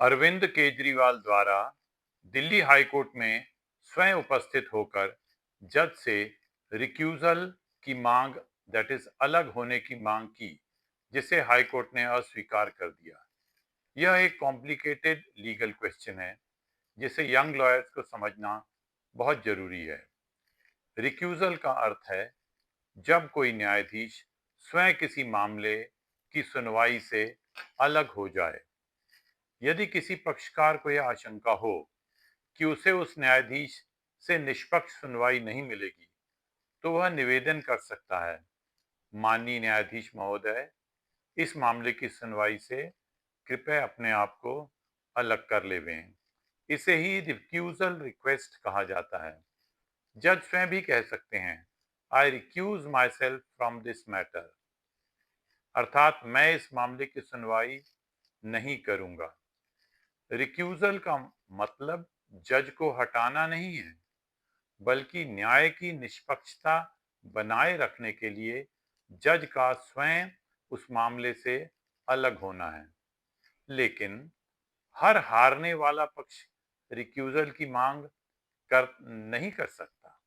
अरविंद केजरीवाल द्वारा दिल्ली हाईकोर्ट में स्वयं उपस्थित होकर जज से रिक्यूजल की मांग दैट इज अलग होने की मांग की, जिसे हाईकोर्ट ने अस्वीकार कर दिया। यह एक कॉम्प्लिकेटेड लीगल क्वेश्चन है जिसे यंग लॉयर्स को समझना बहुत जरूरी है। रिक्यूजल का अर्थ है जब कोई न्यायाधीश स्वयं किसी मामले की सुनवाई से अलग हो जाए। यदि किसी पक्षकार को यह आशंका हो कि उसे उस न्यायाधीश से निष्पक्ष सुनवाई नहीं मिलेगी, तो वह निवेदन कर सकता है, माननीय न्यायाधीश महोदय, इस मामले की सुनवाई से कृपया अपने आप को अलग कर लेवें। इसे ही रिक्यूजल रिक्वेस्ट कहा जाता है। जज स्वयं भी कह सकते हैं, I recuse myself from this matter, अर्थात मैं इस मामले की सुनवाई नहीं करूंगा। रिक्यूजल का मतलब जज को हटाना नहीं है, बल्कि न्याय की निष्पक्षता बनाए रखने के लिए जज का स्वयं उस मामले से अलग होना है। लेकिन हर हारने वाला पक्ष रिक्यूजल की मांग नहीं कर सकता,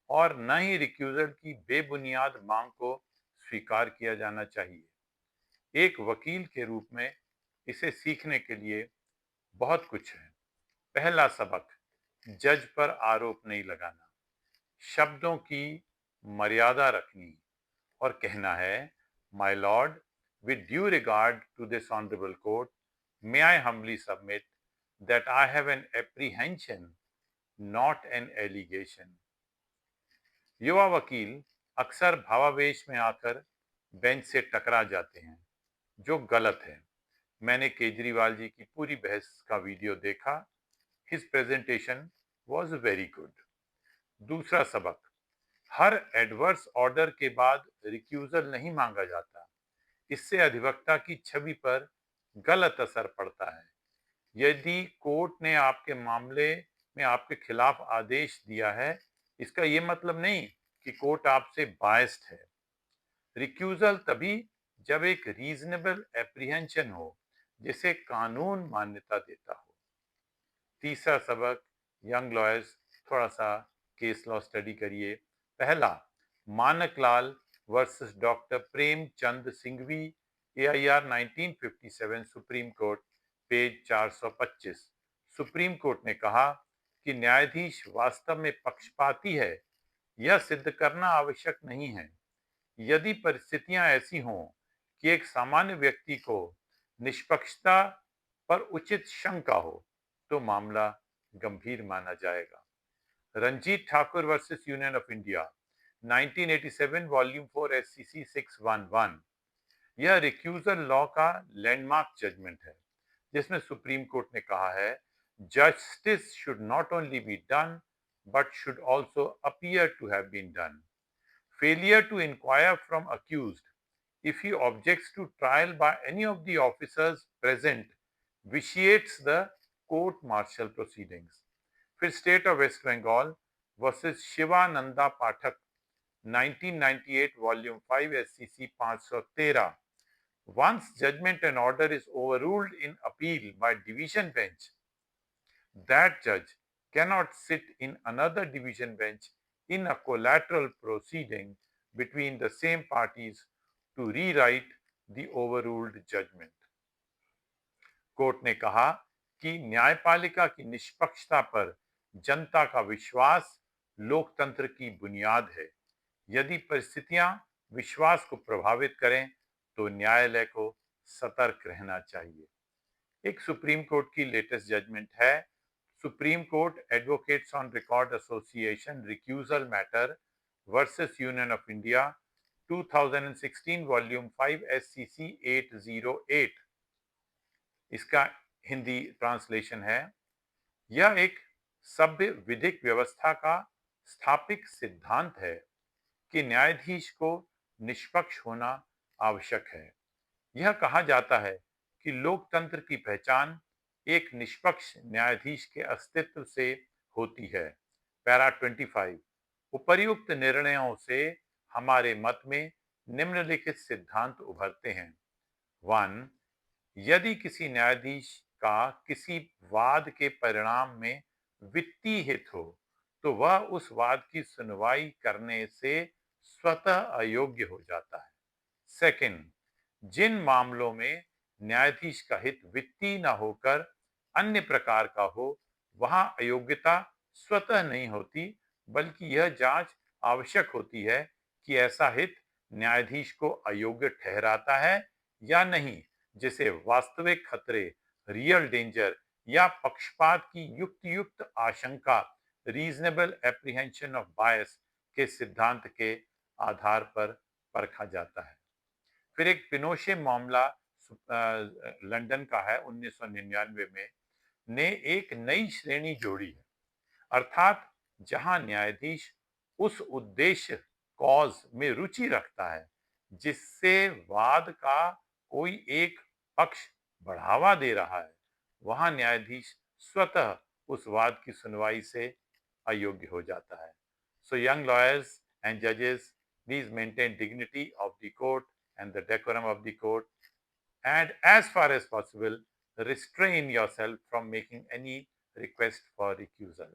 और न ही रिक्यूजल की बेबुनियाद मांग को स्वीकार किया जाना चाहिए। एक वकील के रूप में इसे सीखने के लिए बहुत कुछ है। पहला सबक, जज पर आरोप नहीं लगाना, शब्दों की मर्यादा रखनी और कहना है, my lord, with due regard to this honourable court, may I humbly submit that I have an apprehension, not an allegation. युवा वकील अक्सर भावावेश में आकर बेंच से टकरा जाते हैं, जो गलत है। मैंने केजरीवाल जी की पूरी बहस का वीडियो देखा। His presentation was very good. दूसरा सबक, हर एडवर्स ऑर्डर के बाद रिक्यूजल नहीं मांगा जाता। इससे अधिवक्ता की छवि पर गलत असर पड़ता है। यदि कोर्ट ने आपके मामले में आपके खिलाफ आदेश दिया है, इसका ये मतलब नहीं कि कोर्ट आपसे बायस्ड है। रिक्यूजल तभी जब एक रीजनेबल एप्रीहेंशन हो, जिसे कानून मान्यता देता हो। तीसरा सबक, यंग लॉयर्स, थोड़ा सा केस लॉ स्टडी करिए। पहला, Manaklal versus doctor Premchand Singhvi, AIR 1957, supreme court, page 425। Supreme Court ने कहा कि न्यायाधीश वास्तव में पक्षपाती है, यह सिद्ध करना आवश्यक नहीं है। यदि परिस्थितियां ऐसी हों कि एक सामान्य व्यक्ति को निष्पक्षता पर उचित शंका हो, तो मामला गंभीर माना जाएगा। Ranjit Thakur versus Union of India, 1987, volume 4, SCC 611। यह रिक्यूजल लॉ का लैंडमार्क जजमेंट है, जिसमें सुप्रीम कोर्ट ने कहा है, justice should not only be done but should also appear to have been done. Failure to inquire from accused, if he objects to trial by any of the officers present, vitiates the court-martial proceedings. फिर State of West Bengal versus Shivananda Pathak, 1998, volume 5, SCC 513। Once judgment and order is overruled in appeal by division bench, that judge cannot sit in another division bench in a collateral proceeding between the same parties to rewrite the overruled judgment. Court ने कहा कि न्यायपालिका की निष्पक्षता पर जनता का विश्वास लोकतंत्र की बुनियाद है। यदि परिस्थितियां विश्वास को प्रभावित करें, तो न्यायालय को सतर्क रहना चाहिए। एक सुप्रीम कोर्ट की लेटेस्ट जजमेंट है, supreme court advocates on record association recusal matter versus Union of India, 2016, volume 5, SCC 808। इसका हिंदी ट्रांसलेशन है, यह एक सभ्य विधिक व्यवस्था का स्थापित सिद्धांत है कि न्यायाधीश को निष्पक्ष होना आवश्यक है। यह कहा जाता है कि लोकतंत्र की पहचान एक निष्पक्ष न्यायाधीश के अस्तित्व से होती है। पैरा 25, उपर्युक्त निर्णयों से हमारे मत में निम्नलिखित सिद्धांत उभरते हैं। 1, यदि किसी न्यायाधीश का किसी वाद के परिणाम में वित्तीय हित हो तो वह उस वाद की सुनवाई करने से स्वतः अयोग्य हो जाता है। सेकंड, जिन मामलों में न्यायाधीश का हित वित्तीय न होकर अन्य प्रकार का हो, वहां अयोग्यता स्वतः नहीं होती, बल्कि यह जांच आवश्यक होती है कि ऐसा हित न्यायाधीश को अयोग्य ठहराता है या नहीं, जिसे वास्तविक खतरे, रियल डेंजर या पक्षपात की युक्त आशंका, रीजनेबल एप्रीहेंशन ऑफ बायस के सिद्धांत के आधार पर परखा जाता है। फिर एक पिनोशे मामला लंदन का है 1999 में, ने एक नई श्रेणी जोड़ी है, अर्थात जहां न्यायाधीश उस उद्देश्य कॉज में रुचि रखता है जिससे वाद का कोई एक पक्ष बढ़ावा दे रहा है, वहां न्यायाधीश स्वतः उस वाद की सुनवाई से अयोग्य हो जाता है। सो यंग लॉयर्स एंड जजेस, please maintain dignity of the court and the decorum of the court, and as far as possible restrain yourself from making any request for recusal.